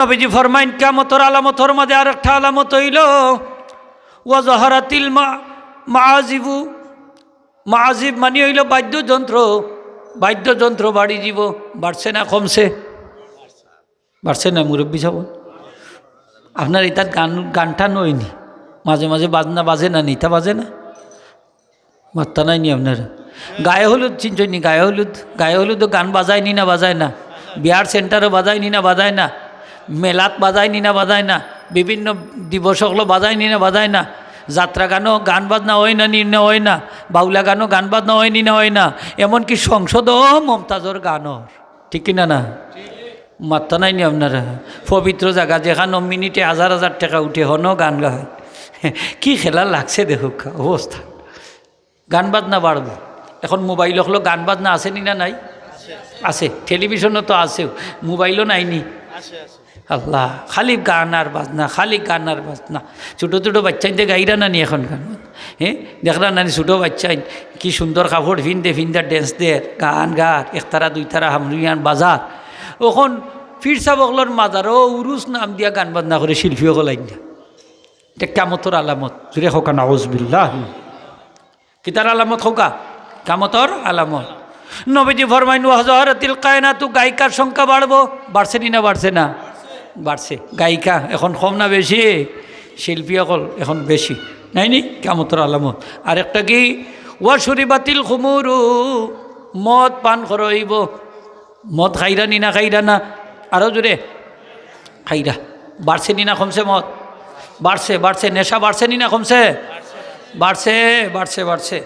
নবীজি ফরমাইন কিয়ামতের আলামতের মাঝে আরেকটা আলামত হইল ওয়াজহারাতিল মাআজিবু। মাআজিব মানে হইল বাদ্যযন্ত্র। বাদ্যযন্ত্র বাড়ি যাব, বাড়ছে না কমছে? বাড়ছে না মুরব্বী সাহেব? আপনার এটা গানটা নয়নি, মাঝে মাঝে বাজনা বাজে না, নিতা বাজে না, মাত্তা নাইনি আপনার। গায়ে হলুদ চিনছনি? গায়ে হলুদও গান বাজায়নি না বাজায় না? বিহার সেন্টারও বাজায়নি না বাজায় না? মেলাত বাজায়নি না বাজায় না? বিভিন্ন দিবস হলো বাজায়নি না বাজায় না? যাত্রা গানও গান বাজনা হয় না নি না হয় না? বাউলা গানও গান বাজনা হয়নি না হয় না? এমনকি সংসদও মমতাজর গানও, ঠিক কিনা না? মাত্তা নাইনি আপনারা? পবিত্র জায়গা যেখানে মিনিটে হাজার হাজার টাকা উঠে হনও গান গায়। কি খেলা লাগছে দেখুক অবস্থা। গান বাজনা বাড়বো। এখন মোবাইল হলো গান বাজনা আসেনি না নাই? আছে। টেলিভিশনও তো আছেও, মোবাইলও নাইনি? আল্লাহ, খালি গান আর বাজনা, খালি গান আর বাজনা। ছোটো ছোটো বাচ্চাইতে গাইরা নানি এখন গান? হ্যাঁ, দেখরা নানি ছোটো বাচ্চাই কি সুন্দর কাপড় ফিনতে ড্যান্স দের, গান গার, একতারা দুইতারা হামরুয়ান বাজার। ওখন ফির সাবকলর মাজারও উরুস নাম দিয়া গান বাজনা করে শিল্পীও গলাইন না। এটা কিয়ামতের আলামত। জুড়ে হোকা নাউজুবিল্লাহ। কিতার আলামত হোকা? কিয়ামতের আলামত। নবীজি ফরমাইন ওয়াজহারাতিল কায়নাতু, গায়িকার সংখ্যা বাড়বো। বাড়ছে নি না বাড়ছে না? বাড়ছে। গায়িকা এখন কম না বেশি? শিল্পী অকল এখন বেশি, নাইনি? কিয়ামতের আলামত। আরেকটা কি? ওয়াশুরিবাতিল খুমুরু, মদ পান করইব। মদ খাইরা নি না খাইরা না? আরও জোরে খাইরা। বাড়ছে নি না কমছে? মদ বাড়ছে, বাড়ছে। নেশা বাড়ছে নি না কমছে? বাড়ছে, বাড়ছে, বাড়ছে।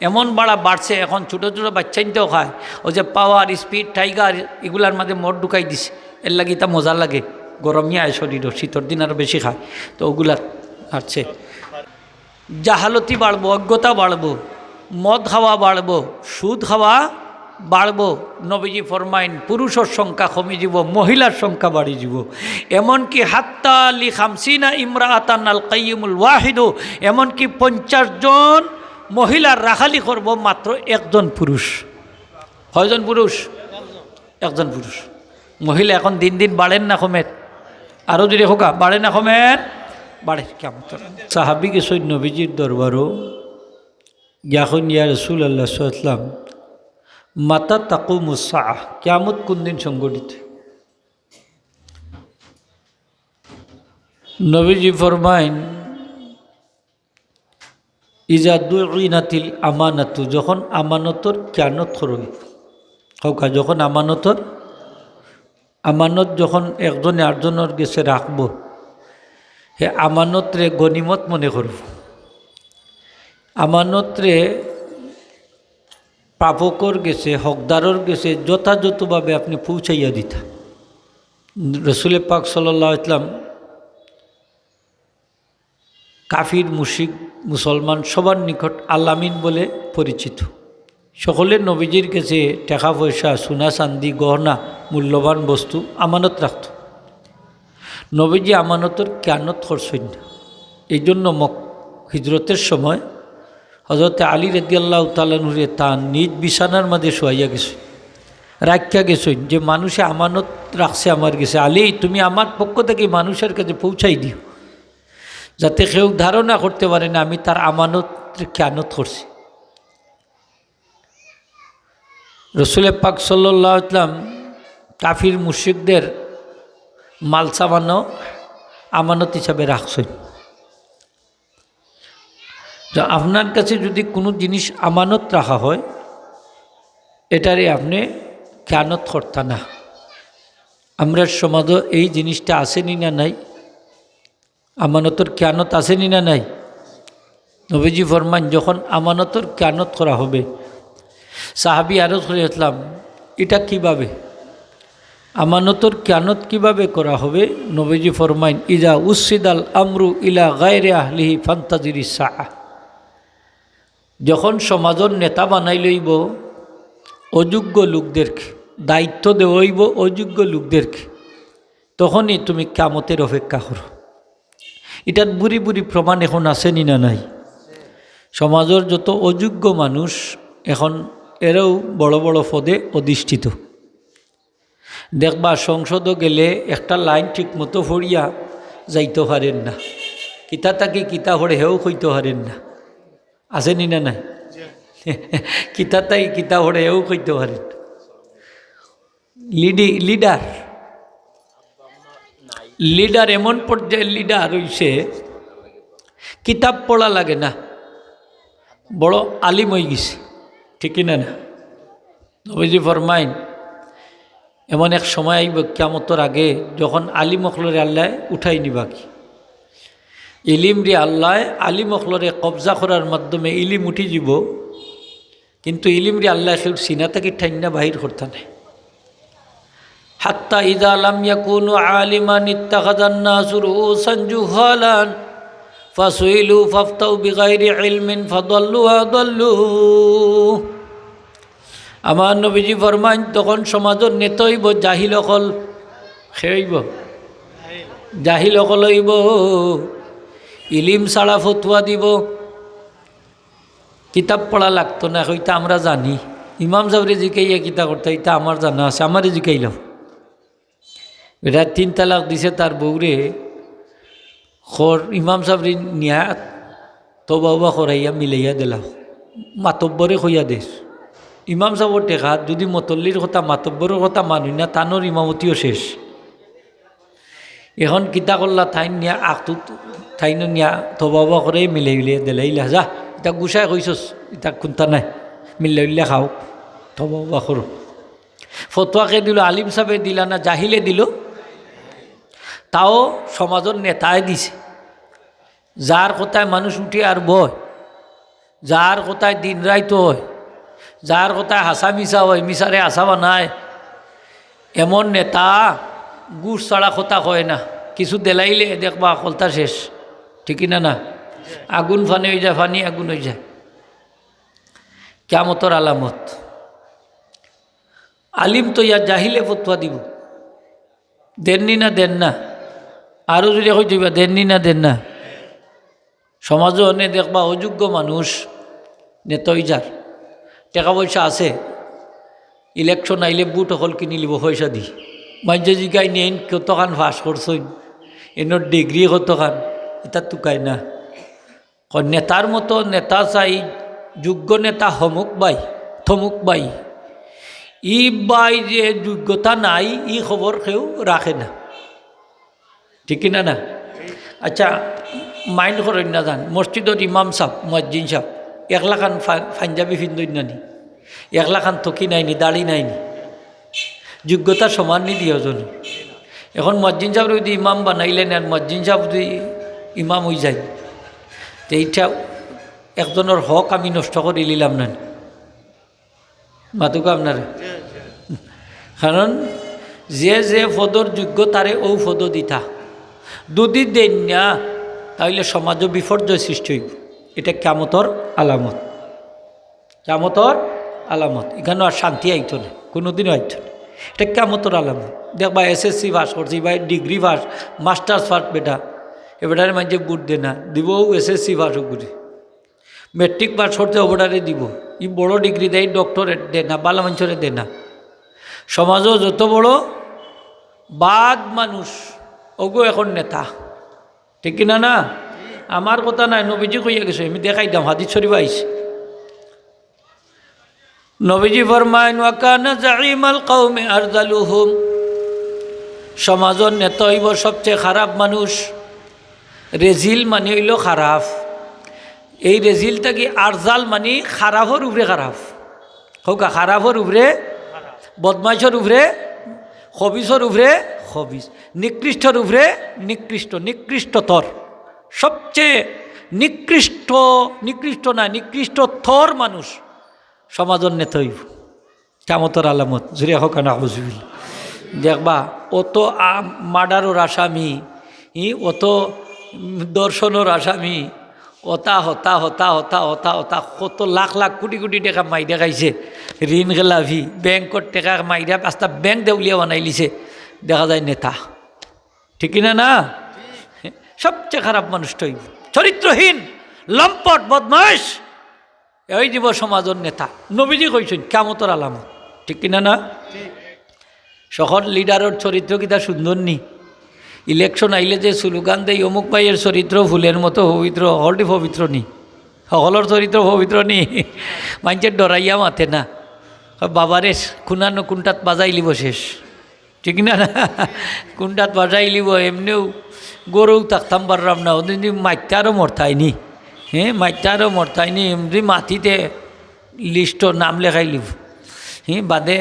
এমন বাড়ছে এখন ছোটো ছোটো বাচ্চাইতেও খায়। ওই যে পাওয়ার, স্পিড, টাইগার এগুলার মাঝে মদ ঢুকাই দিছে। এর লাগে তা মজা লাগে, গরমিয়া আয় শরীর, শীতর দিন আরও বেশি খায়, তো ওগুলার বাড়ছে। জাহালতি বাড়বো, অজ্ঞতা বাড়বো, মদ খাওয়া বাড়বো, সুদ খাওয়া বাড়বো। নবীজি ফরমাইন পুরুষের সংখ্যা কমে যাব, মহিলার সংখ্যা বাড়ি যাব। এমনকি হাত্তা লি খামসিনা ইমরাআতান আল কাইয়ুমুল ওয়াহিদু, এমনকি 50 জন মহিলার রাখালি করব মাত্র একজন পুরুষ। কয়জন পুরুষ? একজন পুরুষ। মহিলা এখন দিন দিন বাড়েন না কমের? আরও যদি হোকা বাড়ে না কমের? বাড়ে। কেমন সাহাবি গেছে নবীজির দরবারও, ইয়াখন ইয়া রাসূলুল্লাহ সাল্লাল্লাহু আলাইহি ওয়াসাল্লাম মাতা তাকুমুস সাআহ, কিয়ামত কোন দিন সংঘটিত? নবীজি ফরমাইন ইজা দুইনাতিল আমানাতু, যখন আমানতর কিয়ামত করবে। হোকা যখন আমানত যখন একজনে আরেকজনের গেছে রাখবো, হে আমানতরে গনিমত মনে করব। আমানতরে প্রাপকর গেছে, হকদারর গেছে যথাযথভাবে আপনি পৌঁছাইয়া দিতা। রসুল পাক সাল্লাল্লাহু আলাইহি ওয়াসাল্লাম কাফির, মুশরিক, মুসলমান সবার নিকট আল-আমিন বলে পরিচিত। সকলে নবীজির কাছে টাকা পয়সা, সোনা চান্দি, গহনা, মূল্যবান বস্তু আমানত রাখত। নবীজি আমানতর কিয়ানত করছেন না। এই জন্য হিজরতের সময় হযরতে আলী রাদিয়াল্লাহু তাআলা আনহু তার নিজ বিছানার মধ্যে শোয়াইয়া গেছে, রাখিয়া গেছেন যে মানুষে আমানত রাখছে আমার কাছে, আলী তুমি আমার পক্ষ থেকে মানুষের কাছে পৌঁছাই দিও, যাতে কেউ ধারণা করতে পারে না আমি তার আমানত কিয়ানত করছি। রসুল পাক সাল্লাল্লাহু আলাইহি ওয়াসাল্লাম কাফির মুশরিকদের মাল সামানো আমানত হিসাবে রাখছেন। যা আপনার কাছে যদি কোনো জিনিস আমানত রাখা হয়, এটারে আপনি কিয়ানত করতা না। আমরা সমাজে এই জিনিসটা আসেনি না নাই? আমানতর কিয়ানত আসেনি না নাই? নবীজি ফরমান যখন আমানতর কিয়ানত করা হবে, সাহাবী আরজ করেছিলাম এটা কিভাবে আমানতর কিয়ানত কিভাবে করা হবে? নবীজি ফরমাইন ইজা উসিদাল আমরু ইলা গায়রি আহলিহি ফান্তাজিরি সাআ, যখন সমাজের নেতা বানাই লইব অযোগ্য লোকদেরকে, দায়িত্ব দেওয়াইব অযোগ্য লোকদেরকে, তখনই তুমি কিয়ামতের অপেক্ষা করো। এটার বুড়ি বুড়ি প্রমাণ এখন আসেনি না নাই? সমাজের যত অযোগ্য মানুষ এখন এরাও বড় বড় পদে অধিষ্ঠিত। দেখবা সংসদও গেলে একটা লাইন ঠিক মতো পড়িয়া যাইতে পারেন না, কিতা তাকে কিতা পড়ে হেও কইতে পারেন না, আসেনি না নাই? কিতা তাই কিতা পড়ে হেও কইতে পারেন। লিডার লিডার এমন পর্যায়ে লিডার হইছে কিতাব পড়া লাগে না, বড় আলিম হয়ে গেছে, ঠিক না না? নবীজি ফরমাইন এমন এক সময় আইব কিয়ামতের আগে যখন আলিম অখলরে আল্লাহ উঠাই নিবা কি, ইলিম রে আল্লাহ আলিম অখলরে কবজা করার মাধ্যমে ইলিম উঠি যাব, কিন্তু ইলিম রে আল্লাহ সেও সিনা থেকে ঠাইনা বাহির করতে নেই। হাত্তা ইযা লাম ইয়াকুনু আলিমান ইত্তাখাযান নাসু রুউসান জুহালান ফাসুইলু ফাফতাউ বিগাইরি ইলমিন ফাদাল্লু আদাল্লু। আমার নবীজি ফরমাইন তখন সমাজের নেতা হইব জাহিল অকল, খেইব জাহিল অকল হইব, ইলিম ছাড়া ফতুয়া দিব, কিতাব পড়া লাগতো না, হইতা আমরা জানি। ইমাম সাহেবরে জিকাইয়া কিতা করতে, এটা আমার জানা আছে, আমারে জিকাইলাম। এটা 3 তালাক দিছে তার বউরে, খর ইমাম সাহেবরে নিয়া তবা উবা করাইয়া মিলাইয়া দিলাম, মাতব্বরে কইয়া দেশ। ইমাম সাহেবর টেকা যদি মতল্লির কথা মাতব্বরের কথা মানুষ না, তানোর ইমামতিও শেষ। এখন কিতা করলা ঠাইন নিয়া আখটু ঠাইন নিয়া তবা উবা করে মিলাই উলিয়া দিলাইলা, যা এটা গুছাই কইছস, এটা কোনটা নাই, মিলাই উলিয়া খাও, তবা উবা করো। ফতোয়াকে দিল আলিম সাহেবে দিলা না জাহিলে দিল, তাও সমাজের নেতায় দিছে। যার কথায় মানুষ উঠে আর বয়, যার কথায় দিন রাইত হয়, যার কথায় হাসা মিশা হয়, মিশারে হাসা বানায়, এমন নেতা গুড় ছাড়া কথা কয় না, কিছু দেলাইলে দেখবা কলতা শেষ, ঠিক না না? আগুন ফানি হয়ে যায়, ফানি আগুন হয়ে যায়। কিয়ামতের আলামত। আলিম তো ইয়া জাহিলে ফতোয়া দিব, দেননি না দেন না, আরও যদি হয়ে যাইবা দেননি না দেন না। সমাজও অনে দেখবা অযোগ্য মানুষ নেতা হয়ে যার, টাকা পয়সা আছে, ইলেকশন আইলে বুট অকল কিনি লিব পয়সা দি। মাঝে জিগাই নিয়ে কতখান ফাঁস করছইন, এনোর ডিগ্রি কতখান, এটা তুকায় না। নেতার মতো নেতা চাই, যোগ্য নেতা হমুক বাই থমুক বাই, ই বাই যে যোগ্যতা নাই ই খবর কেউ রাখে না, ঠিক না না? আচ্ছা মাইন্ড করেন না যান, মসজিদত ইমাম সাহ মুয়াজ্জিন সাহ 1 লাখান পাঞ্জাবি ফিন্দইন নানি, 1 লাখান থকি নাইনি, দাড়ি নাইনি, যোগ্যতা সমান নি দিয়ে জন। এখন মুয়াজ্জিন সাহেব যদি ইমাম বানাইলেন আর মুয়াজ্জিন সাহেব যদি ইমাম হয়ে যায়, তো এইটা একজনের হক আমি নষ্ট করে নিলাম না, মাতুকা আপনারা। কারণ যে যে পদর যোগ্য তারে ও পদ দিতা, যদি দেন না তাহলে সমাজও বিপর্যয় সৃষ্টি হইব। এটা কিয়ামতের আলামত, কিয়ামতের আলামত। এখানে আর শান্তি আইতো না, কোনোদিনও আইতো না, এটা কিয়ামতের আলামত। দেখবা SSC পাস করছি বা ডিগ্রি পাস, মাস্টার্স পাস, বেটা এবারে মাঝে বুট দে না, দিব SSC পাস করে, মেট্রিক পাস করতে ওবারে দিব, ই বড় ডিগ্রি দেয়, ডক্টরেট দে না, বালা মানুষরে দে না। সমাজও যত বড় বাদ মানুষ ওগো এখন নেতা, ঠিক কিনা না? আমার কথা নাই, নবীজি কইয়া গেছে, আমি দেখাই দাম, হাদিস শরীফ আইছে। নবীজি ফরমাইন ওয়া কানা জাইমাল কওমি আরযালুহুম, সমাজের নেতা হইব সবচেয়ে খারাপ মানুষ। রেজিল মানে হইল খারাপ, এই রেজিলটা কি আরজাল মানে খারাপর উপরে খারাপ, হোক খারাপর উপরে, বদমাইশর উপরে, খবিসর উপরে খবিস, নিকৃষ্টর উপরে নিকৃষ্ট, নিকৃষ্টতর, সবচেয়ে নিকৃষ্ট না নিকৃষ্টতর মানুষ সমাজের নেতা হইব। কিয়ামতের আলামত জুড়ে হোক না হুজুর। দেখবা অত মার্ডারের আসামি, অত দর্শনের আসামি, হতা হতা হতা হতা হতা হতা কত লাখ লাখ কোটি কোটি টাকা মাইরা খাইছে, ঋণ খেলাফি, ব্যাংকর টাকা মাইরা 5টা ব্যাংক দেউলিয়া বানাই লিছে, দেখা যায় নেতা, ঠিক না না? সবচেয়ে খারাপ মানুষটা হইব চরিত্রহীন, লম্পট, বদমাইশ, এই দিব সমাজের নেতা। নবীজি কইছেন কিয়ামতের আলামত, ঠিক কিনা না? সকল লিডারের চরিত্র কিতা সুন্দর নি। ইলেকশন আইলে যে স্লোগান দেয় অমুক ভাইয়ের চরিত্র ফুলের মতো পবিত্র, সকলটি পবিত্র নি, সকলের চরিত্র পবিত্র নি। মানুষের ডরাইয়া মাথে না, বাবারে খুনানো কোনটাত বাজাই লিব শেষ, ঠিক না না, কোনটাত বাজাই লিব। এমনিও গরু থাকতাম পারলাম না, ওদিন মাইতে আরও মরতাইনি, হ্যাঁ মাইতে আরও মরতাইনি, এমনি মাটিতে লিস্ট নাম লেখাই লিব, হ্যাঁ বাদে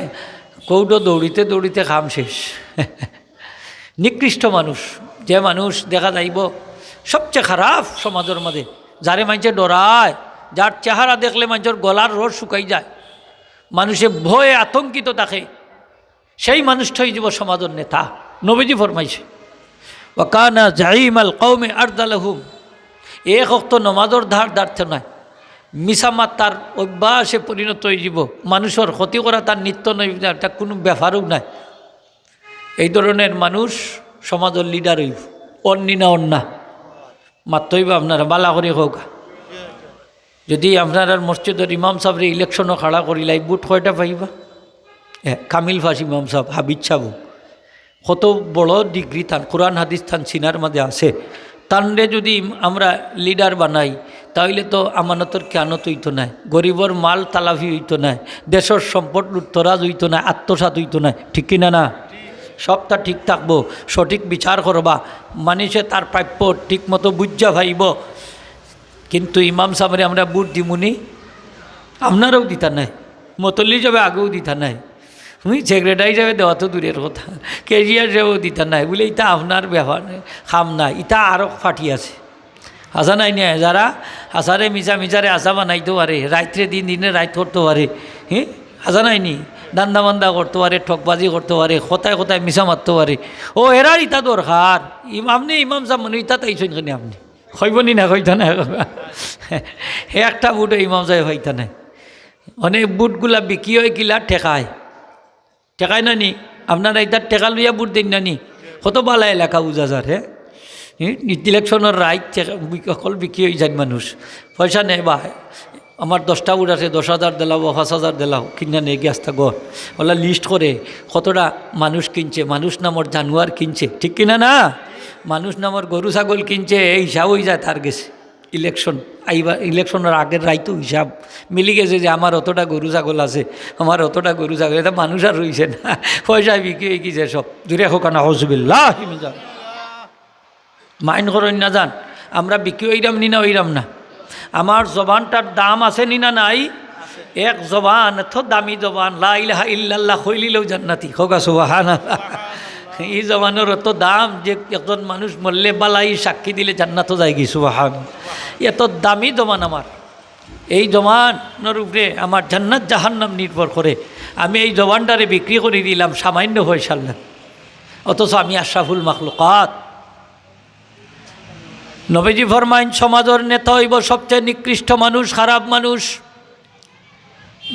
কৌটো দৌড়িতে দৌড়িতে খাম শেষ। নিকৃষ্ট মানুষ, যে মানুষ দেখা যাইব সবচেয়ে খারাপ সমাজের মধ্যে, যারে মানুষে ডরায়, যার চেহারা দেখলে মানুষের গলার রস শুকাই যায়, মানুষে ভয়ে আতঙ্কিত থাকে, সেই মানুষটাই যাব সমাজের নেতা। নবীজি ফরমাইছে ওয়াকানা জাইমাল কওমে আরদালাহুম, এক অক্ত নমাজর ধার দাঁড়তে নয়, মিসামাত তার অভ্যাসে পরিণত হয়ে যাব, মানুষের ক্ষতি করা তার নিত্য নয়, তার কোনো ব্যাপারও নাই। এই ধরনের মানুষ সমাজের লিডার হইব, অন্যি না অন্যা মাত্রইব। আপনারা বালা করে হোক, যদি আপনার মসজিদের ইমাম সাহেবের ইলেকশনও খাড়া করিলাই, বুট কয়টা পাইবা? কামিল ফাঁস ইমাম সাহেব, হাবিজ সাহেব, কত বড় ডিগ্রি তান, কোরআন হাদিস তান সিনার মাঝে আছে, তানরে যদি আমরা লিডার বানাই তাহলে তো আমানতর কেয়ানত হইতো না, গরিবর মাল তালাফি হইতো না, দেশের সম্পদ লুটতরাজ হইতো না, আত্মসাৎ হইতো না, ঠিক কিনা না? সবটা ঠিক থাকবো, সঠিক বিচার করবা, মানুষে তার প্রাপ্য ঠিক মতো বুঝা ভাইব। কিন্তু ইমাম সাহেবের আমরা বুট দিমুনি, আপনারাও দিতা নাই, মতল্লি যাবে আগেও দিতা নাই, সেক্রেটারি হিসাবে দেওয়া তো দূরের কথা, কেজিয়ার হিসাবেও দিতা নাই, বলে ইটা আপনার ব্যাপার খাম নাই, ইটা আরও ফাটি আছে। আসা নাই নিয়ে যারা আসারে মিচারে আসা বানাইতে পারে, রাত্রে দিনে রাত করতে পারে, হ্যাঁ আসা নাই নি, দান্দা বান্দা করতে পারে, ঠকবাজি করতে পারে, কোথায় কোথায় মিশা মারতে পারে, ও এরার ইটা দরকার। আপনি ইমাম সাহেব মনে ইটা তাইছেন কেন আপনি হইবনি না, হইতা না, হে একটা বুট ইমাম সাহেব হইতা নাই। অনেক বুটগুলা বিক্রি হয় কিলা ঠেকায়, ঠেকায় না নি? আপনারা ইটার টেকা লইয়া বুট দিন না নি? কত বালা এলাকা বুঝা যার, হ্যাঁ ইলেকশনের রাইট সকল বিক্রি হয়ে যায়, মানুষ পয়সা নেই বা আমার 10টা বুট আছে, 10,000 দিলাও, 5,000 দিলাও, কিনা নিয়ে গিয়ে আসতে গর ওলা লিস্ট করে কতটা মানুষ কিনছে, মানুষ নামর জানুয়ার কিনছে, ঠিক কিনা না? মানুষ নামর গরু ছাগল কিনছে, এই হিসাব হয়ে যায় তার গেছে। ইলেকশন আইবা, ইলেকশনের আগের রাইতো হিসাব মিলি গেছে যে আমার অতটা গরু ছাগল আছে, আমার অতটা গরু ছাগল, এটা মানুষ আর রইছে না, পয়সায় বিক্রি হয়ে গেছে সব। দূরে হোক না হজবিল্লাহ, মাইন্ড করেন না যান, আমরা বিক্রি হইরাম নি না হইরাম না, আমার জবানটার দাম আছে নি না নাই? এক জবান এত দামি জবান, লা ইলাহা ইল্লাল্লাহ কইলিলেও জান্নাতি, হোক সুবহানাল্লাহ। এই জবানের অত দাম যে একজন মানুষ মরলে বালাই সাক্ষী দিলে জান্নাতও যায় কি, সুবহানাল্লাহ। এত দামি জবান আমার, এই জবানের উপরে আমার জান্নাত জাহান্নাম নির্ভর করে। আমি এই জবানটারে বিক্রি করে দিলাম সামান্য পয়সার না, অথচ আমি আশরাফুল মাখলুকাত। নবীজি ফরমাইন সমাজের নেতা হইব সবচেয়ে নিকৃষ্ট মানুষ, খারাপ মানুষ,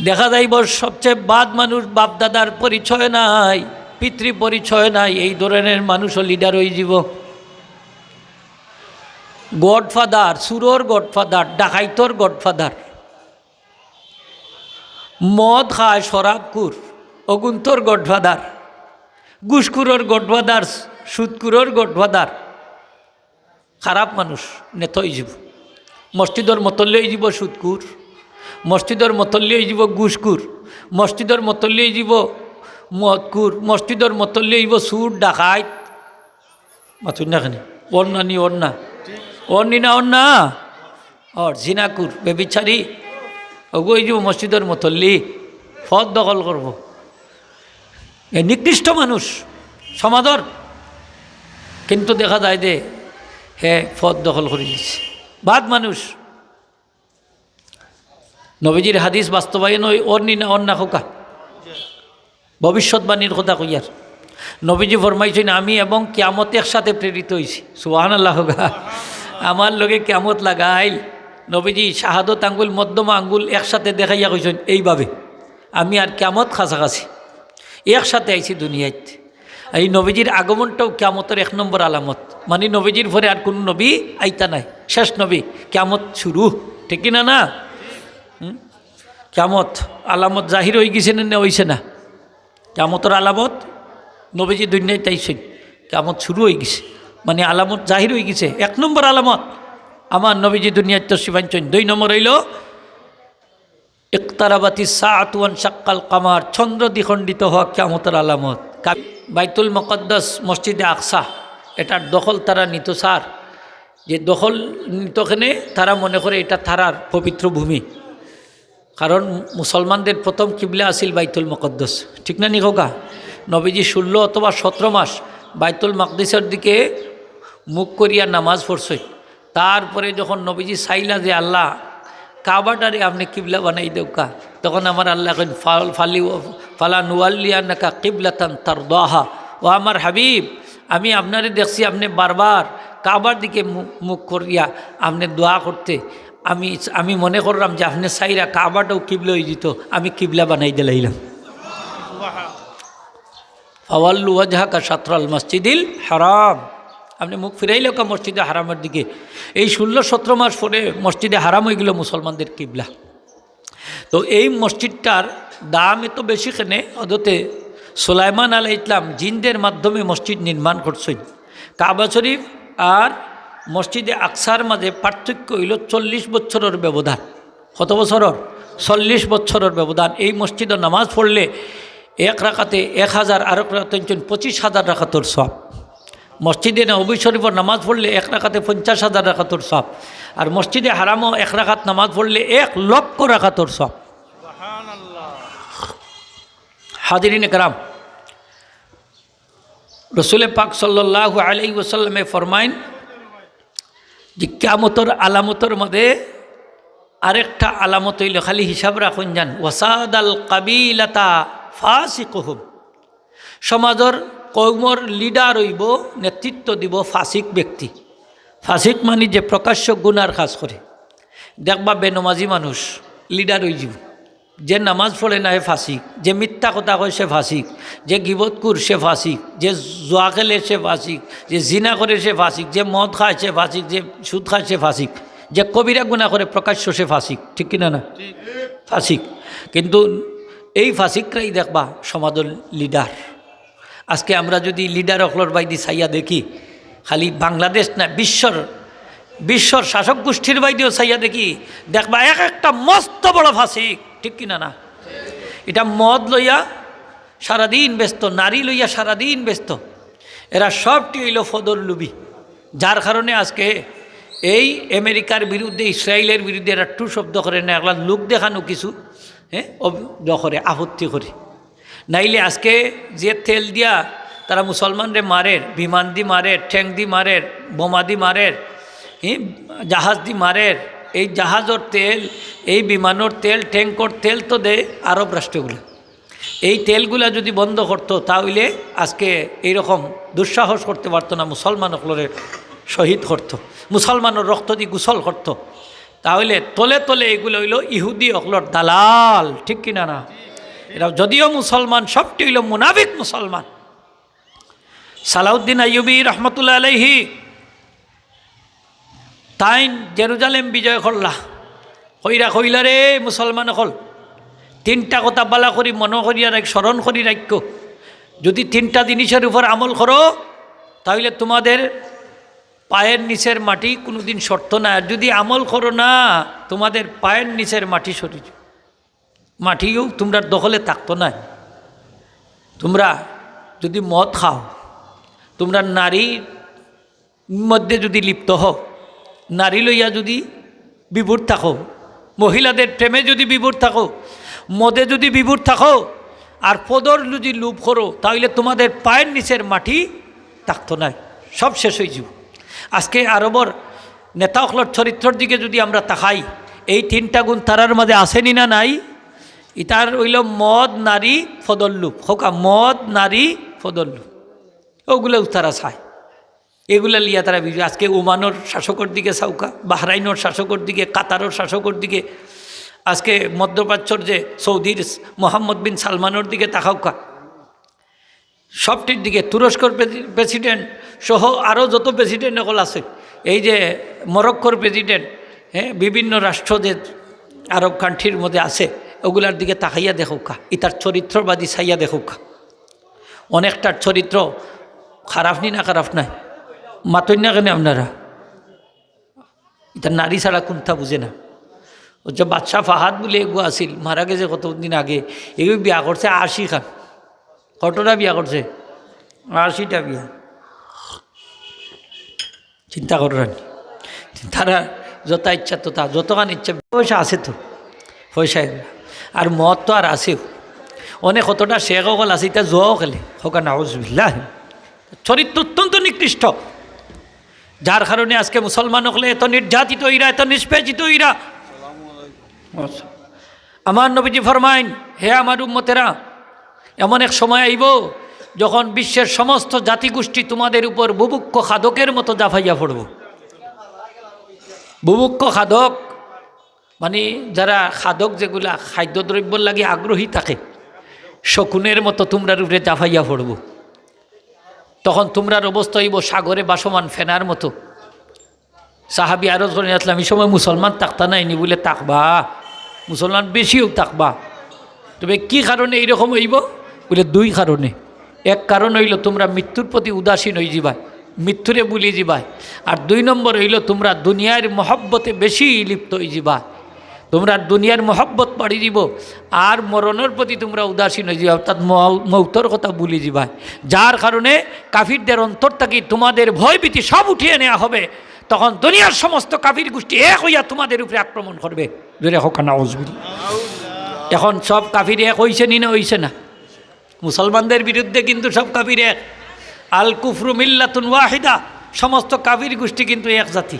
দেখা যাইব সবচেয়ে বাদ মানুষ, বাপদাদার পরিচয় নাই, পিতৃ পরিচয় নাই, এই ধরনের মানুষও লিডার হয়ে যাব। গডফাদার, সুরর গডফাদার, ডাকাইতর গডফাদার, মদ খায় শরাবকুর অগুন্তর গডফাদার, ঘুষখুরর গডফাদার, সুদকুরর গডফাদার, খারাপ মানুষ নেতা হয়ে যাব। মসজিদর মতল্য হয়ে যাব সুদকুর, মসজিদর মতল্য হয়ে যাব ঘুষকুর, মসজিদর মতল্য হয়ে যাব মদকুর, মসজিদর মতল্য হইব সুর ডাকাইত, মাথুন না খানি অন্যা নি অন্যা অন্যি না অন্যা জিনাকুর বেবিচারি, ওগো হয়ে যাব মসজিদর মতল্লি, ফদ দখল করব। এ নিকৃষ্ট মানুষ সমাজর, কিন্তু দেখা যায় যে হে ফদ দখল করে দিচ্ছে, বাদ মানুষ। নবীজির হাদিস বাস্তবায়ন ওই অন্যি না অন্যা হোকা ভবিষ্যৎবাণীর কথা কইয়ার। নবীজি ফরমাইছেন আমি এবং কিয়ামত একসাথে প্রেরিত হয়েছি, সুবহানাল্লাহ। আমার লগে কিয়ামত লাগাইল, নবীজি শাহাদত আঙ্গুল মধ্যমা আঙ্গুল একসাথে দেখাইয়া কইছেন এইভাবে, আমি আর কিয়ামত কাছাকাছি একসাথে আইছি দুনিয়ায়। এই নবীজির আগমনটাও কিয়ামতের 1 নম্বর আলামত, মানে নবীজির পরে আর কোন নবী আইতা নাই, শেষ নবী, কিয়ামত শুরু, ঠিক কিনা না? কিয়ামত আলামত জাহির হয়ে গেছে না হইছে না? কিয়ামতের আলামত নবীজি দুনিয়ায় তাইছেন, কিয়ামত শুরু হয়ে গেছে, মানে আলামত জাহির হয়ে গেছে। 1 নম্বর আলামত আমার নবীজি দুনিয়ায় তশরিফ আনছেন। 2 নম্বর হইল ইকতারাবাতিস সাআতু ওয়ানশাক্কাল কামার, চন্দ্র দ্বিখণ্ডিত হওয়া কিয়ামতের আলামত। বাইতুল মুকদ্দাস মসজিদে আকসা এটার দখল তারা নিত স্যার, যে দখল নিতখানে তারা মনে করে এটা তারার পবিত্র ভূমি, কারণ মুসলমানদের প্রথম কিবলা আসিল বাইতুল মুকদ্দাস, ঠিক না নিখোকা? নবীজি 16 অথবা 17 মাস বাইতুল মাকদিসের দিকে মুখ করিয়া নামাজ পড়ছে। তারপরে যখন নবীজি চাইলা যে আল্লাহ কাবাটারে আপনি কিবলা বানাই দেউকা, তখন আমার আল্লাহ ফালা নুয়াল্লিয়া নাকা কিবলাতান তারদাহা, ও আমার হাবিব আমি আপনারে দেখছি আপনি বারবার কাবার দিকে মুখ করিয়া আপনি দোয়া করতে, আমি মনে করলাম যে আপনি সাইরা কাবাটাও কিবলা হয়ে যেত, আমি কিবলা বানাই দিলাইলাম। ফাওয়াল্লু ওয়াজহাকা শাতরাল মসজিদিল হারাম, আপনি মুখ ফিরাইলেও কা মসজিদে হারামের দিকে। এই 16-17 মাস পরে মসজিদে হারাম হয়ে গেল মুসলমানদের কিবলা। তো এই মসজিদটার দাম এত বেশি কেনে, অদতে সুলাইমান আলাইহিস সালাম জিনদের মাধ্যমে মসজিদ নির্মাণ করছেন। কাবা শরীফ আর মসজিদে আকসার মাঝে পার্থক্য হইল 40 বছরের ব্যবধান। কত বছরের? 40 বছরের ব্যবধান। এই মসজিদে নামাজ পড়লে 1 রাকাতে 1000, আর এক রাকাতে 25,000 রাকাতের সওয়াব। মসজিদে নববী শরীফের নামাজ পড়লে 1 রাকাতে 50,000 রাকাতের সওয়াব, আর মসজিদে হারামও 1 রাকাত নামাজ পড়লে 1 লক্ষ রাকাতের সওয়াব। হাজিরিন কেরাম, রসুল পাক সাল্লাল্লাহু আলাইহি ওয়াসাল্লামে ফরমাইন যে কিয়ামতের আলামতের মধ্যে আরেকটা আলামত হইল, খালি হিসাব রাখুন যান, ওয়াসাদাল কাবিলাতা ফাসিকুহুম, সমাজের কৌমর লিডার হইব, নেতৃত্ব দিব ফাসিক ব্যক্তি। ফাসিক মানে যে প্রকাশ্য গুনার কাজ করে, দেখবা বেনমাজি মানুষ লিডার হয়ে যাব। যে নামাজ পড়ে না হে ফাসিক, যে মিথ্যা কথা কয় সে ফাসিক, যে গিবতকুর সে ফাসিক, যে জুয়া খেলে সে ফাসিক, যে জিনা করে সে ফাসিক, যে মদ খায় সে ফাসিক, যে সুদ খায় সে ফাসিক, যে কবিরা গুনাহ করে প্রকাশ্য সে ফাসিক, ঠিক কিনা না? ফাসিক। কিন্তু এই ফাসিকরাই দেখবা সমাজের লিডার। আজকে আমরা যদি লিডার অকলর বাইদি চাইয়া দেখি, খালি বাংলাদেশ না বিশ্বর শাসক গোষ্ঠীর বাইদিও চাইয়া দেখি, দেখবা এক একটা মস্ত বড় ফাসিক, ঠিক কিনা না? এটা মদ লইয়া সারাদিন ব্যস্ত, নারী লইয়া সারাদিন ব্যস্ত, এরা সবটি হইল ফদর লুবি। যার কারণে আজকে এই আমেরিকার বিরুদ্ধে, ইসরায়েলের বিরুদ্ধে এরা টু শব্দ করে না, এগুলা লোক দেখানো কিছু করে, আপত্তি করে। নাইলে আজকে যে তেল দিয়া তারা মুসলমানরে মারের, বিমান দি মারের, ট্যাঙ্ক দি মারের, বোমা দি মারের, জাহাজ দি মারের, এই জাহাজের তেল, এই বিমানের তেল, ট্যাঙ্কর তেল তো দেয় আরব রাষ্ট্রগুলো। এই তেলগুলা যদি বন্ধ করতো তাহলে আজকে এইরকম দুঃসাহস করতে পারতো না, মুসলমান অকলরে শহীদ করতো, মুসলমানের রক্ত দিয়ে গোসল করতো। তাহলে তলে তলে এগুলো হইল ইহুদি অকলর দালাল, ঠিক কিনা না? এরা যদিও মুসলমান, সবটি হইল মুনাফিক মুসলমান। সালাউদ্দিন আইয়ুবী রহমতুল্লাহ আলাইহি তাইন জেরুজালেম বিজয় করলা, কইলা রে মুসলমান হল, 3টা কথা বালা করি মনে করিয়া স্মরণ করি রাখ, যদি 3টা জিনিসের উপর আমল করো তাহলে তোমাদের পায়ের নিচের মাটি কোনোদিন সরত না, আর যদি আমল করো না তোমাদের পায়ের নিচের মাটি সরি, মাটিও তোমরা দখলে থাকতো না। তোমরা যদি মদ খাও, তোমরা নারীর মধ্যে যদি লিপ্ত হও, নারী লইয়া যদি বিভোর থাকো, মহিলাদের প্রেমে যদি বিভোর থাকো, মদে যদি বিভোর থাকো, আর পদর যদি লোভ করো, তাহলে তোমাদের পায়ের নিচের মাটি থাকতো না, সব শেষ হয়ে যাব। আজকে আরবর নেতাসকলের চরিত্রের দিকে যদি আমরা তাকাই, এই 3টা গুণ তারার মাঝে আসেনি না নাই? ইতার হইল মদ, নারী, ফদল্লুপ, হোকা মদ, নারী, ফদল্লুপ, ওগুলো তারা চায়, এগুলা লিয়া তারা বিজয়। আজকে ওমানোর শাসকের দিকে চাউকা, বাহরাইনোর শাসকের দিকে, কাতারের শাসকের দিকে, আজকে মধ্যপ্রাচ্যর যে সৌদির মোহাম্মদ বিন সালমানের দিকে তাকাউকা, সবটির দিকে, তুরস্কর প্রেসিডেন্ট সহ আরও যত প্রেসিডেন্ট সকল আছে, এই যে মরক্কোর প্রেসিডেন্ট, বিভিন্ন রাষ্ট্র যে আরব কান্ট্রির মধ্যে আছে, ওগুলার দিকে তাকাইয়া দেখোকা, ইতার চরিত্রবাদী চাইয়া দেখোকা। অনেকটার চরিত্র খারাপ নি না খারাপ নাই, মাতই না কেন আপনারা? এটা নারী ছাড়া কোনটা বুঝে না। ও যে বাদশাহ ফাহাদ বলে এগু আসিল, মারা গেছে কতদিন আগে, এগুলো বিয়া করছে 80 খান। কতটা বিয়া করছে? 80টা বিয়া। চিন্তা করেন, তারা যত ইচ্ছা তো তা, যতখান ইচ্ছা, পয়সা আছে তো, পয়সা এগুলো। আর মদ তো আর আছেও, অনেক কতটা শেখ সকল আছে, এটা জোয়াও খেলে হোক নাউজুবিল্লাহ। চরিত্র অত্যন্ত নিকৃষ্ট, যার কারণে আজকে মুসলমান হলে এত নির্যাতিত হইরা, এত নিষ্পেষিত হইরা। আমার নবীজি ফরমাইন, হে আমার উম্মতেরা, এমন এক সময় আইব যখন বিশ্বের সমস্ত জাতিগোষ্ঠী তোমাদের উপর বুভুক্ষ খাদকের মতো জাফাইয়া পড়ব। বুভুক্ষ খাদক মানে যারা খাদক, যেগুলা খাদ্যদ্রব্যর লাগে আগ্রহী থাকে, শকুনের মতো তোমরার উপরে জাফাইয়া পড়ব। তখন তোমরার অবস্থা হইব সাগরে বাসমান ফেনার মতো। সাহাবি আরজ করে আসলাম, এই সময় মুসলমান তাকতা নাইনি বলে তাকবা, মুসলমান বেশিও তাকবা। তবে কি কারণে এইরকম হইব বলে? 2 কারণে। এক কারণ হইল তোমরা মৃত্যুর প্রতি উদাসীন হয়ে যাবাই, মৃত্যুরে বুলি যাবাই। আর 2 নম্বর হইল তোমরা দুনিয়ার মহব্বতে বেশি লিপ্ত হয়ে যাবা। তোমরা দুনিয়ার মহব্বত বাড়ি দিব আর মরণের প্রতি তোমরা উদাসীন হয়ে যাবা, অর্থাৎ মৌতর কথা ভুলে যাবা। যার কারণে কাফিরদের অন্তর থেকে তোমাদের ভয়ভীতি সব উঠিয়ে নেওয়া হবে। তখন দুনিয়ার সমস্ত কাফির গোষ্ঠী এক হইয়া তোমাদের উপরে আক্রমণ করবে। এখন সব কাফির এক হইছে নি না? হইছে না? মুসলমানদের বিরুদ্ধে কিন্তু সব কাফির এক। আল কুফরু মিল্লাতুন ওয়াহিদা, সমস্ত কাফির গোষ্ঠী কিন্তু এক জাতি।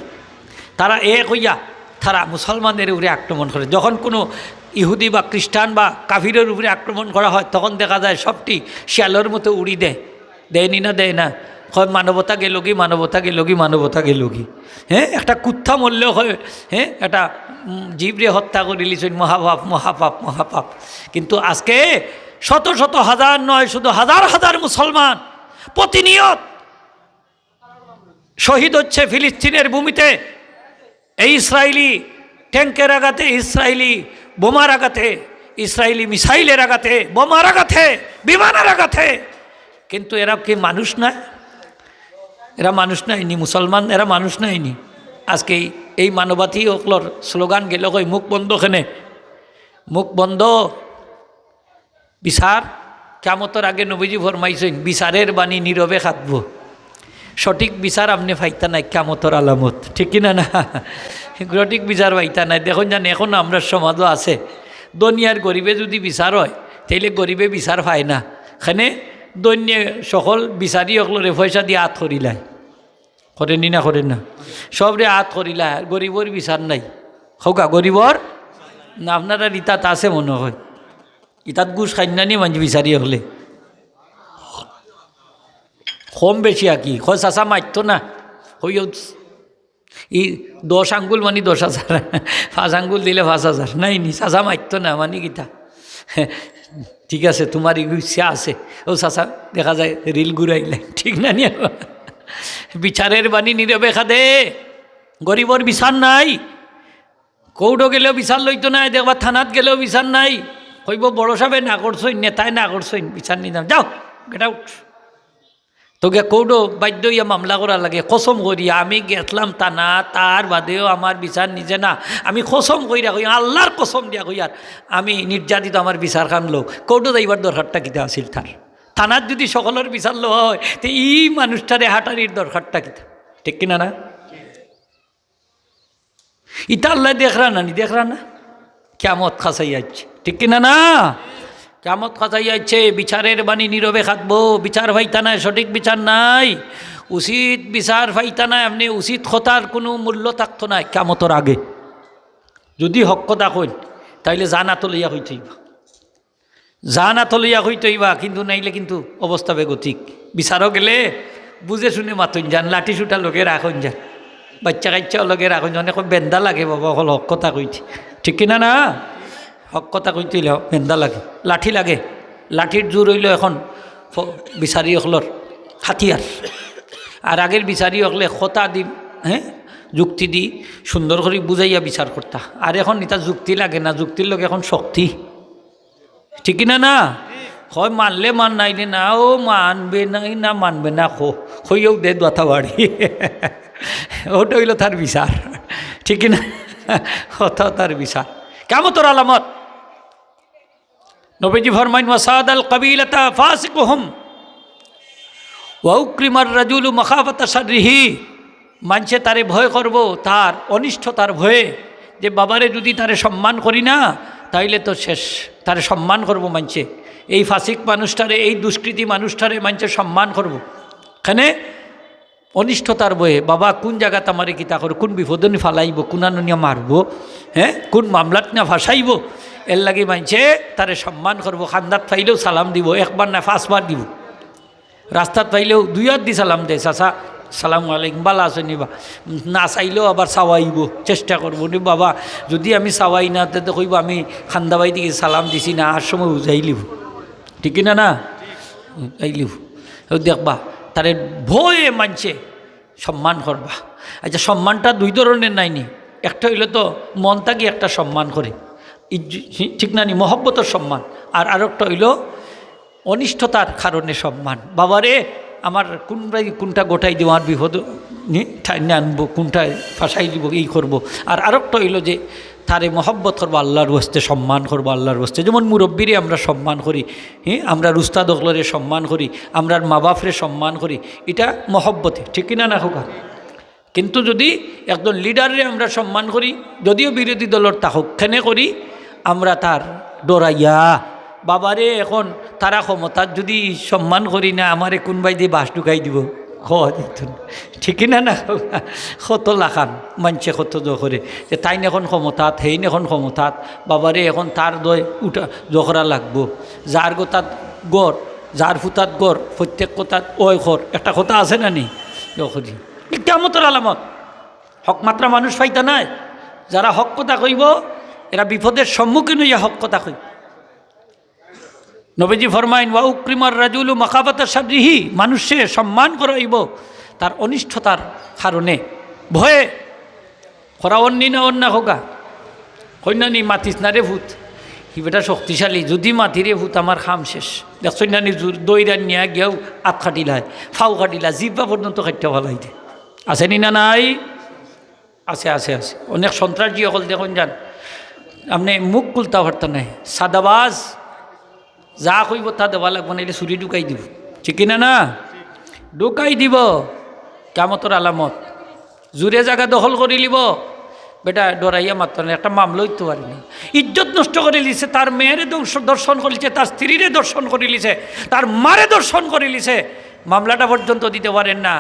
তারা এক হইয়া তারা মুসলমানদের উপরে আক্রমণ করে। যখন কোনো ইহুদি বা খ্রিস্টান বা কাফিরের উপরে আক্রমণ করা হয়, তখন দেখা যায় সবটি শিয়ালের মতো উড়ি দেয়। দেয়নি না? দেয় না? হয় মানবতা গেল কি, মানবতা গেল কি, মানবতা গেল কি। হ্যাঁ, একটা কুত্থা মরলেও হয়, হ্যাঁ, একটা জীবরে হত্যা করে লিছেন, মহাপাপ মহাপাপ মহাপাপ। কিন্তু আজকে শত শত হাজার নয়, শুধু হাজার হাজার মুসলমান প্রতিনিয়ত শহীদ হচ্ছে ফিলিস্তিনের ভূমিতে। এই ইসরায়েলি ট্যাঙ্কের আঘাতে, ইসরায়েলি বোমার আঘাতে, ইসরায়েলি মিসাইলের আঘাতে, বোমার আঘাতে, বিমানের আঘাতে। কিন্তু এরা কি মানুষ নয়? এরা মানুষ নাইনি, মুসলমান এরা মানুষ নাইনি। আজকে এই মানবাতী ওকলর স্লোগান গেল কই, মুখ বন্ধ। খেনে মুখ বন্ধ। বিচার কিয়ামতের আগে নবীজি ফরমাইছেন, বিচারের বাণী নীরবে খাতব। সঠিক বিচার আপনি ফাইতা নাই, কিয়ামতের আলামত। ঠিক কিনা না? সঠিক বিচার পাইতা নাই। দেখুন জান, এখন আমরা সমাজও আছে, দুনিয়ার গরিবে যদি বিচার হয়, তাইলে গরিবে বিচার পায় না। এখানে দৈন্য সকল বিচারি সকলরে পয়সা দিয়ে আত করিলায়, করেনি না? করেন না? সবরে আত করিলায়, আর গরিবর বিচার নাই। হোকা গরিবর না? আপনারা ইতাত আছে মনে হয়, ইতাত ঘুষ খাইনানি মানুষ বিচারি হলে কম বেশি আর কি। হয় চাচা মারতো না, হই ই 10 আঙ্গুল মানে 10,000, 5 আঙ্গুল দিলে 5,000। নাই নি, চাচা মারতো না মানে কিতা? ঠিক আছে, তোমার ইচ্ছা আছে। ও চাচা দেখা যায় রিল ঘুরাইলে, ঠিক না? নিয়ে বিচারের বাণী নীরবে খাদে। গরিবর বিচার নাই। কৌটো গেলেও বিচার লইতো না, দেখবা থানাত গেলেও বিচার নাই। কইব বড় সাহেব না করছইন, নেতায় না করছইন, বিচার নিলাম, যাও গেট আউট। তোকে কৌটো বাধ্য হইয়া মামলা করা লাগে। কসম করিয়া আমি গেছলাম তা না, তার বাদেও আমার বিচার নিজে না। আমি কসম কইরা কই, আল্লাহর কসম দিয়া কই, আর আমি নির্যাতিত, আমার বিচার খান লোক। কৌটো যাইবার দরকারটা কিতা আছিল তার? থানার যদি সকলের বিচার লো হয়, তো এই মানুষটারে হাঁটারির দরকারটা কিতা? ঠিক কিনা না? ইটা আল্লাহ দেখরা না? দেখরা না? কিয়ামত খাসাই যাচ্ছে। ঠিক কিনা না? কিয়ামত খাসাই যাচ্ছে। বিচারের বাণী নীরবে খাটবো। বিচার পাইতা নাই, সঠিক বিচার নাই, উচিত বিচার পাইতা নাই। আপনি উচিত কথার কোনো মূল্য থাকতো না কিয়ামতের আগে। যদি হক কথা কইন, তাইলে জানা তলিয়া হইতেইবা, জানা তলিয়া হইতেইবা। কিন্তু নাইলে কিন্তু অবস্থা বেগতিক। বিচারও গেলে বুঝে শুনে মাতুন যান, লাঠি সুটা লগে রাখুন যান, বাচ্চা কাচ্চাও লগে রাখুন যান। এখন বেন্দা লাগে বাবা, হল হক কথা কইতে। ঠিক কিনা না? হক কথা কইতে বেন্দা লাগে, লাঠি লাগে। লাঠির জোর হইল এখন বিচারি হকলর হাতিয়ার। আর আগের বিচারি হকলে কথা দি, হ্যাঁ, যুক্তি দি সুন্দর করে বুঝাইয়া বিচার করতা। আর এখন এটা যুক্তি লাগে না, যুক্তির লগে এখন শক্তি। ঠিক কিনা না? হয় মানলে মান নাইলে না, ও মানবে নাই না মানবে না, হইও দে দথা বাড়ি। ওটা হইল তার বিচার, ঠিক না? ওটাও তার বিচার। কিয়ামতের আলামত। নবীজি ফরমাইন ওয়াসাদ আল কাবিলাতা ফাসিকুহুম ওয়া উকরিমার রাজুলু মাখাফাতা শাররিহি। মানুষে তারে ভয় করব তার অনিষ্টতার ভয়ে, যে বাবারে যদি তারে সম্মান করি না তাইলে তো শেষ, তারে সম্মান করব মানুষে। এই ফাসিক মানুষটারে, এই দুষ্কৃতি মানুষটারে মানুষে সম্মান করব। এখানে অনিষ্টতার বয়ে বাবা কোন জায়গাতে আমারে কিতা করো, কোন বিপদনি ফালাইব, কোনানিয়া মারব, হ্যাঁ কোন মামলাত না ফাঁসাইব, এর লাগে মানছে তারে সম্মান করব। খান্দাত পাইলেও সালাম দিব, একবার না 5 বার দিব। রাস্তাত পাইলেও 2 হাত দি সালাম দেয়, চাচা সালাম আলাইকুম, বালা আছে নিবা। না চাইলেও আবার চাওয়াইব, চেষ্টা করবো নি বাবা। যদি আমি চাওয়াই না তো কইব আমি খান্দাবাই দিকে সালাম দিছি না, আর সময় বুঝাইলিব, ঠিক না? না আইলিব দেখবা তারে ভয়ে মানছে সম্মান করবা। আচ্ছা সম্মানটা 2 ধরনের নাইনি, একটা হইলে তো মন থাকি একটা সম্মান করে, ঠিক না নি, মহব্বতের সম্মান। আর আরেকটা হইল অনিষ্টতার কারণে সম্মান। বাবারে আমার কোনটা গোটাই দিব, আর বিপদ ঠাইনে আনবো, কোনটায় ফাঁসাই দিব, এই করবো। আর আরেকটা হইল যে তারে মহব্বত করবো, আল্লাহর ওয়াস্তে সম্মান করবো, আল্লাহর ওয়াস্তে। যেমন মুরব্বীরে আমরা সম্মান করি, হ্যাঁ আমরা উস্তাদ অগলরে সম্মান করি, আমরা মা বাপরে সম্মান করি, এটা মহব্বতে, ঠিক কিনা না হোক। কিন্তু যদি একজন লিডারে আমরা সম্মান করি, যদিও বিরোধী দলের তাহক খেনে করি, আমরা তার ডরাইয়া বাবারে এখন তারা ক্ষমতার যদি সম্মান করি না, আমারে কোনবাই দিয়ে বাস ঢুকাই দিব, ঠিক না না? কত লাখান মানছে কত করে যে তাই না এখন ক্ষমতাত, হেই না এখন ক্ষমতাত, বাবারে এখন তার দয় উঠা জখরা লাগবো। যার গোতাত গড়, যার ফুতাত গড়, প্রত্যেক কথাত ওই ঘর, একটা কথা আছে না নি? যখনই কিয়ামতের আলামত। হক মাত্রা মানুষ পাইতা নাই, যারা হক কথা কইব এরা বিপদের সম্মুখীন হইয়া হক কথা কইব। নবীজি ফরমাইন ওয়া উকরিমার রাজুলু মাখাফাতা শাররিহি, মানুষে সম্মান করাইব তার অনিষ্টতার কারণে, ভয়ে। খরা অন্যি না অন্যা হোগা কন্যানি মাতিস না রে ভূত, হি বেটা শক্তিশালী, যদি মাতিরে ভূত আমার খাম শেষ। দেখছই নানি দইরা নিয়া গিয়াও আত খাটিলায়, ফাউ খাটিলা, জিব্বা পর্যন্ত খাইতে ভালাই দে। আছে নি না নাই? আছে আছে আছে। অনেক সন্ত্রাসী অকল দেখুন যান, আপনি মুখ খুলতে পারতেন নাই, সাদাবাজ, যা কইব তা দেওয়া লাগবো, নাইলে চুরি ঢুকাই দিব, ঠিক না না? ঢুকাই দিব। কিয়ামতের আলামত। জোরে জায়গা দখল করে লিব, বেটা ডরাইয়া মাত্র না, একটা মামলা হইতে পারি না। ইজ্জত নষ্ট করে লিছে, তার মেয়েরে দর্শন করিছে, তার স্ত্রীরে দর্শন করে লিছে, তার মারে দর্শন করে লিছে, মামলাটা পর্যন্ত দিতে পারেন না।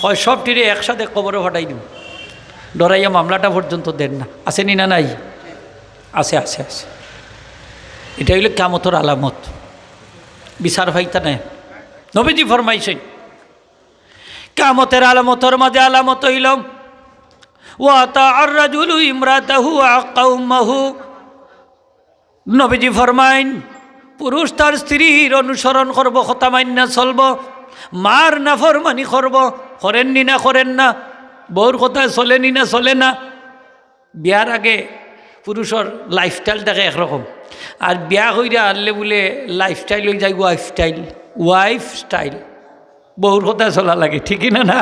হয় সব টিরে একসাথে কবরে ফাটাই দিব, ডরাইয়া মামলাটা পর্যন্ত দেন না। আছে নি না নাই? আছে আছে আছে। এটা হইল কিয়ামতের আলামত। বিচার ভাইতা নাই। নবীজি ফরমাইছেন কিয়ামতের আলামতের মাঝে আলামত হইল ওয়া তাআর রাজুলু ইমরাতাহু ওয়া কওমাহু। নবীজি ফরমাইন পুরুষ তার স্ত্রীর অনুসরণ করব, কথা মান্য চলব, মার নাফরমানি করব, করেন নি না করেন না, বউর কথা চলেনি না চলে না। বিয়ার আগে পুরুষের লাইফস্টাইল থাকে একরকম, আর বিয়া হইয়া আনলে বলে লাইফস্টাইল হয়ে যায় ওয়াইফ স্টাইল, বহুর কথা চলা লাগে, ঠিকই না না?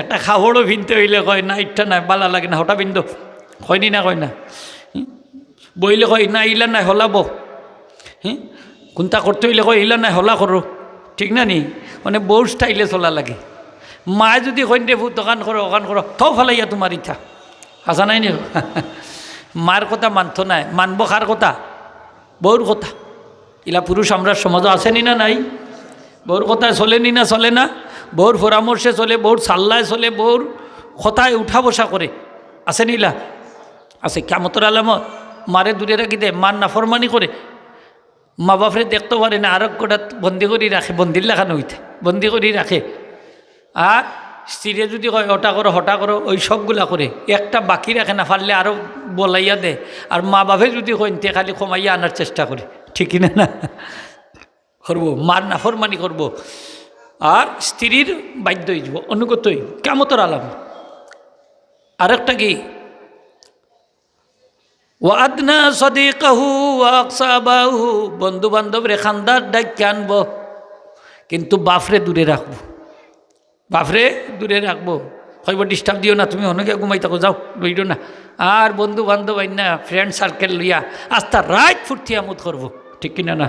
একটা খাবড়ও ভিনতে হইলে কয় না ইটা নাই বালা লাগে না, হঠাৎ বিন্দ কয়নি না, কয় না বইলে কয় না ইলা নাই হলা বউ, হ্যাঁ কোনটা করতে হইলে কয় ইলা নাই হলা করো, ঠিক না নি? মানে বউর স্টাইলে চলা লাগে। মায়ে যদি কইন রে দোকান করো ওখান করো, থও ফেলাইয়া তোমার ইচ্ছা, আসা নাই নি? মার কথা মানতো নাই, মানব কার কথা? বউর কথা। ইলা পুরুষ আমরা সমাজও আসেনি না নাই? বউর কথায় চলেনি না চলে না? বউর পরামর্শে চলে, বউর সাল্লায় চলে, বউর কথায় উঠা বসা করে, আসেনি ইলা? আছে। কিয়ামতের আলামত। মারে দূরে রাখি দে, মার নাফরমানি করে, মা বাপরে দেখতে পারে না, আরো গোটা বন্দি করি রাখে, বন্দির লেখানো হইতে বন্দি করি রাখে। আর স্ত্রীরে যদি কয় ওটা করো হটা করো, ওই সবগুলা করে, একটা বাকি রাখে না, পারলে আরও বলাইয়া দে। আর মা বাপে যদি কইতে খালি কমাইয়া আনার চেষ্টা করে, ঠিক না না? করবো, মার নাফরমানি করব, আর স্ত্রীর বাধ্য হয়ে যাব, অনুগত হইব। কিয়ামতের আলামত। আরেকটা কি? ওয়াদনা সদিকাহু ওয়াকসাবাহু, বন্ধু বান্ধব রে খান্দার ডাক্কে আনবো, কিন্তু বাফরে দূরে রাখবো, বাফরে দূরে রাখবো। কইব ডিস্টার্ব দিও না, তুমি অনেকে ঘুমাই থাকো, যাও লইল না। আর বন্ধু বান্ধব আইনা ফ্রেন্ড সার্কেল লইয়া আস্তা রাত ফুর্তি আমোদ করবো, ঠিক কিনা না?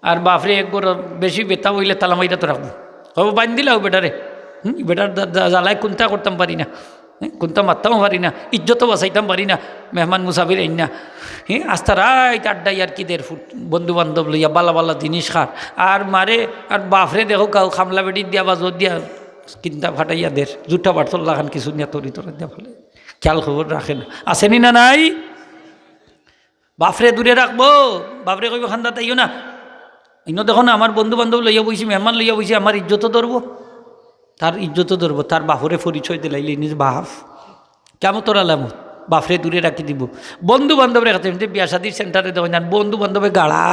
আর বাপরে একবার বেশি বেতা হইলে তালামাইটা তো রাখবো, হব বান দিলাও বেটারে, বেটার জ্বালায় কোনটা করতাম পারি না, কোনটা মারতাম পারি না, ইজ্জতও বাঁচাইতাম পারি না, মেহমান মুসাফির আইন না, আস্তা রাত আড্ডাই আর কি দের ফুট বন্ধু বান্ধব লইয়া বালা বালা জিনিস খার আর মারে। আর বাপরে দেখো কাউ খামলা বেটি দিয়া বা জোর দিয়া কিনতা ফাটাইয়া দের জুটা বাড়তল লাগান কিছু নিয়ে তরি তরা দিয়া ফেলে, খেয়াল খবর রাখে না, আসেনি না নাই? বাপরে দূরে রাখবো, বাপরে কইব খান্দা তাইও না, ইনো দেখো না আমার বন্ধু বান্ধব লইয়া বইছি, মেহমান লইয়া বইছি, আমার ইজ্জতও ধরবো, তার ইজ্জতও ধরবো, তার বাপরে পরিচয় দিলাইলে নিজ বাপ কেমন তোর আলামত, বাপরে দূরে রাখি দিব। বন্ধু বান্ধবের কাছে বিয়া শাদির সেন্টারে দেওয়া যান, বন্ধু বান্ধবে গাড়া,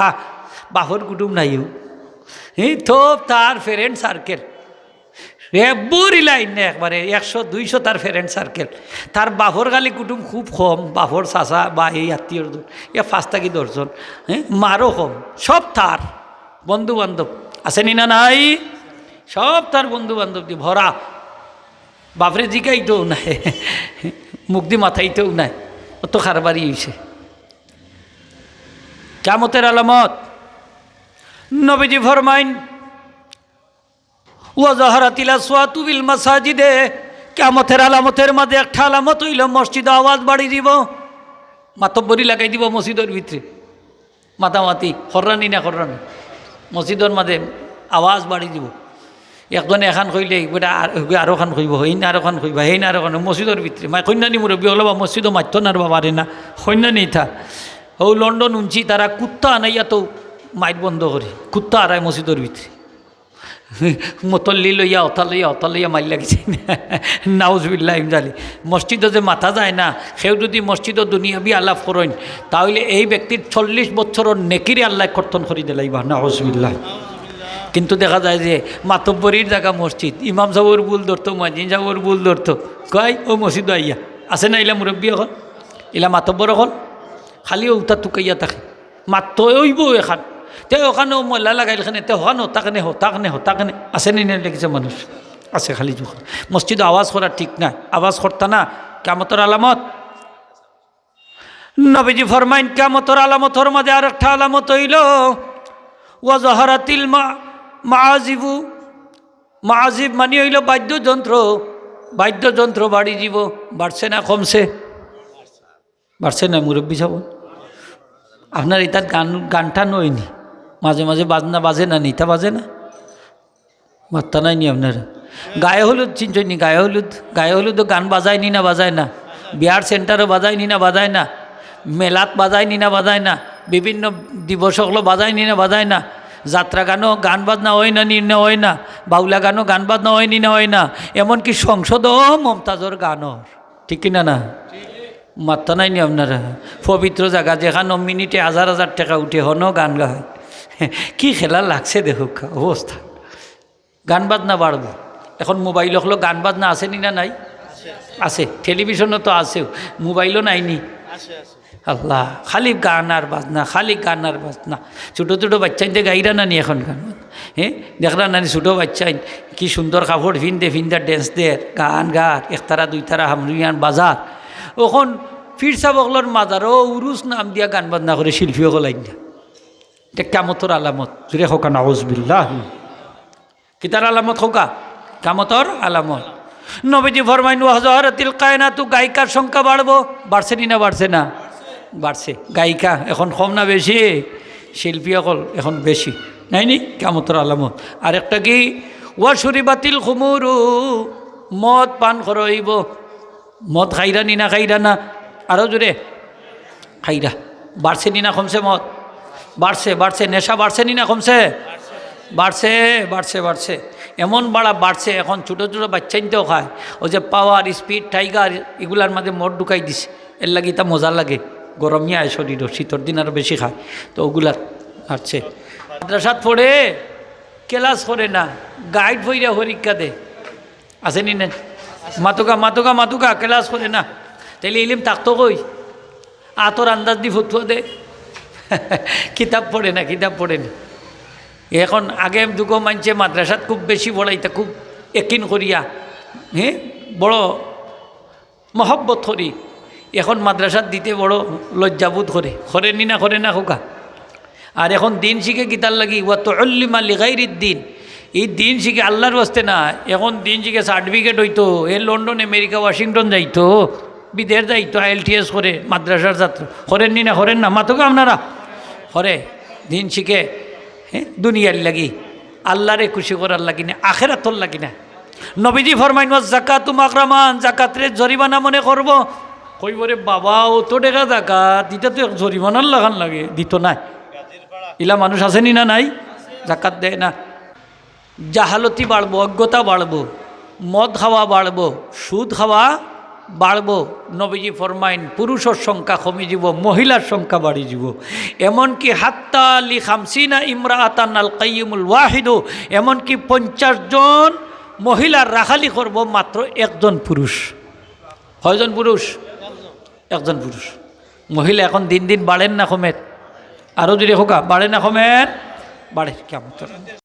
বাপর কুটুম নাইও, তো তার ফ্রেন্ড সার্কেল বুড়ি লাইন না, একবারে 100-200 তার ফ্রেন্ড সার্কেল, তার বাপর গালি কুটুম খুব কম, বাপর চাচা বা এই আত্মীয়র এ 5 থেকে 10 জন, মারও কম, সব তার বন্ধু বান্ধব, আসেনি না নাই? সব তার বন্ধু বান্ধব দিয়ে ভরা, বাপরে জিকাইতেও নাই, মুখ দিয়ে মাথাইতেও নাই, অত খারবারি হয়েছে। কিয়ামতের আলামত নবীজি ফরমাইন ওয়াজাহারাতিল আসওয়াতু বিল মাসাজিদে, কিয়ামতের আলামতের মাঝে একটা আলামত হইল মসজিদে আওয়াজ বাড়ি দিব, মাতব্বরি লাগাই দিব মসজিদের ভিতরে, মাতামাতি হররানি না হররানি, মসজিদের মাঝে আওয়াজ বাড়ি দিব, একজনে এখান কইলে বেটা আরো খান কইব, হইন আরো খান কইবা, হইন আরো খান মসজিদের ভিতরে, মাই কন্যানি মুরব্বী হলো বা মসজিদও মাত্য না পারে না, কন্যানি থা ও লন্ডন উঞ্চি তারা কুত্তা আনাইয়া তো মাইট বন্ধ করে, কুত্তা আড়ায় মসজিদের ভিতরে, মতল্লি লইয়া অতা লইয়া মারি লাগিছে, নাউজুবিল্লাহ ইমজালি। মসজিদে যে মাথা যায় না, সেও যদি মসজিদও দুনিয়াবি আলাপ করেন, তাহলে এই ব্যক্তির 40 বছরের নেকিরে আল্লাহ কর্তন করি দিলাইবা, নাউজুবিল্লাহ। কিন্তু দেখা যায় যে মাতব্বরির জায়গা মসজিদ, ইমাম সাহেবের ভুল ধরতো, মুয়াজ্জিন সাহেবের ভুল ধরতো, কয় ও মসজিদ আইয়া আছে না, ইলা মুরব্বী এখন, ইলা মাতব্বর এখন, খালি উতা টুকাইয়া থাকে, মাত্র ওইব এখান তে ওখানেও ময়লা লাগাইলখানে তে হন হতাকানে আছে নি লেগেছে মানুষ আছে, খালি যখন মসজিদে আওয়াজ করা ঠিক না, আওয়াজ করতা না কিয়ামতের আলামত। নবীজি ফরমাইন কিয়ামতের আলামতের মাঝে আর একটা আলামত হইল ওয়াজাহারাতিল মাআজিবু, মাআজিব মানে হইল বাদ্যযন্ত্র বাড়ি দিব, বাড়ছে না কমছে? বাড়ছে না মুরব্বী সাহেব, আপনার এটা গানটা নয়নি, মাঝে মাঝে বাজনা বাজে না, নিতা বাজে না, মাত্তা নাইনি আপনারা? গায়ে হলুদ চিনছনি? গায়ে হলুদও গান বাজায়নি না, বাজায় না? বিহার সেন্টারও বাজায়নি না, বাজায় না? মেলাত বাজায়নি না, বাজায় না? বিভিন্ন দিবসগুলো বাজায়নি না, বাজায় না? যাত্রা গানও গান বাজনা হয় না, নি না হয় না? বাউলা গানও গান বাজনা হয়নি না, হয় না? এমনকি সংসদও মমতাজর গানও, ঠিক কিনা না? মাত্তা নাইনি আপনারা? পবিত্র জায়গা যেখানে মিনিটে 1000 টাকা উঠে হনও গান গায়, কি খেলা লাগছে দেখুক অবস্থা। গান বাজনা বাড়বো, এখন মোবাইল হলো গান বাজনা আসেনি না নাই? আছে, টেলিভিশনও তো আছেও, মোবাইলও নাইনি? আল্লাহ, খালি গান আর বাজনা, খালি গান আর বাজনা। ছোটো ছোটো বাচ্চাইতে গাইরা নানি এখন গান, দেখরা নানি ছোটো বাচ্চাই কি সুন্দর কাপড় ফিনতে ড্যান্স দের, গান গার, একতারা দুইতারা হামরুয়ান বাজার। ওখন ফিরসা বগলর মাজারও উরুস নাম দিয়া গান বাজনা করে শিল্পীও গলাইন না। এটা কিয়ামতের আলামত, জুড়ে হোকা নাউজুবিল্লাহ। কিতার আলামত হোকা? কিয়ামতের আলামত। নবীজি ফরমাইন ওয়াজাহারাতিল কায়নাতু, গায়িকার সংখ্যা বাড়বো, বাড়ছে নি না বাড়ছে না? বাড়ছে। গায়িকা এখন কম না বেশি? শিল্পী অকল এখন বেশি, নাইনি? কিয়ামতের আলামত। আরেকটা কি? ওয়াশুরিবাতিল খুমুরু, মদ পান করইব। মদ খাইরা নি না, খাইরা না? আরও জোরে খাইরা। বাড়ছে নি না কমছে? মদ বাড়ছে। নেশা বাড়ছে নি না কমছে? বাড়ছে। এমন বাড়ছে, এখন ছোটো ছোটো বাচ্চাইতেও খায়। ওই যে পাওয়ার, স্পিড, টাইগার এগুলার মাঝে মদ ঢুকাই দিছে, এর লাগে তা মজা লাগে, গরমিয়া আয় শরীর, শীতর দিন আরও বেশি খায়, তো ওগুলার আসছে। মাদ্রাসাত পড়ে ক্লাস করে না, গাইড বইরা পরীক্ষা দে, আসেনি না? মাতুকা ক্লাস করে না, তাইলে ইলিম থাকতো কই? আতর আন্দাজ দি ফতুয়া দে কিতাব পড়ে না, কিতাব পড়ে না। এখন আগে দুগো মানছে মাদ্রাসাত খুব বেশি পড়াইতা, খুব একিন করিয়া, হ্যাঁ, বড় মহব্বত করি। এখন মাদ্রাসাত দিতে বড় লজ্জাবোধ করে নি না, করে না খোকা। আর এখন দিন শিখে গীতার লাগি ওয়া তুআল্লিমা লিগাইরিদ দিন, এই দিন শিখে আল্লাহর ওয়াস্তে না, এখন দিন শিখে সার্টিফিকেট হইতো, এ লন্ডন আমেরিকা ওয়াশিংটন যাইতো, বিদেশ যাইতো, IELTS করে মাদ্রাসার ছাত্র। করেন নি না, করেন না, মাতোকে আপনারা করে। দিন শিখে হ্যাঁ দুনিয়ার লাগি, আল্লাহরে খুশি করার লাগি না, আখেরাতর লাগি না। নবীজি ফরমাইন যাকাতু মাকরামান, জাকাতরে জরিমানা মনে করব। কইবরে বাবা ও তো টাকা জাকাত, এটা তো জরিমানার লাগান লাগে, দিত না। ইলা মানুষ আসেনি না, নাই, জাকাত দেয় না। জাহালতি বাড়বো, অজ্ঞতা বাড়বো, মদ খাওয়া বাড়বো, সুদ খাওয়া বাড়বো। নবীজি ফরমাইন পুরুষের সংখ্যা কমে যাব, মহিলার সংখ্যা বাড়ি যাব। এমনকি হাত্তা লি খামসিনা ইমরাআতান আল কাইয়ুমুল ওয়াহিদু, এমনকি 50 জন মহিলার রাখালি করব মাত্র একজন পুরুষ। কয়জন পুরুষ? একজন পুরুষ। মহিলা এখন দিন দিন বাড়েন না কমের? আরও যদি হোকা বাড়ে না কমের? বাড়ে কেমন।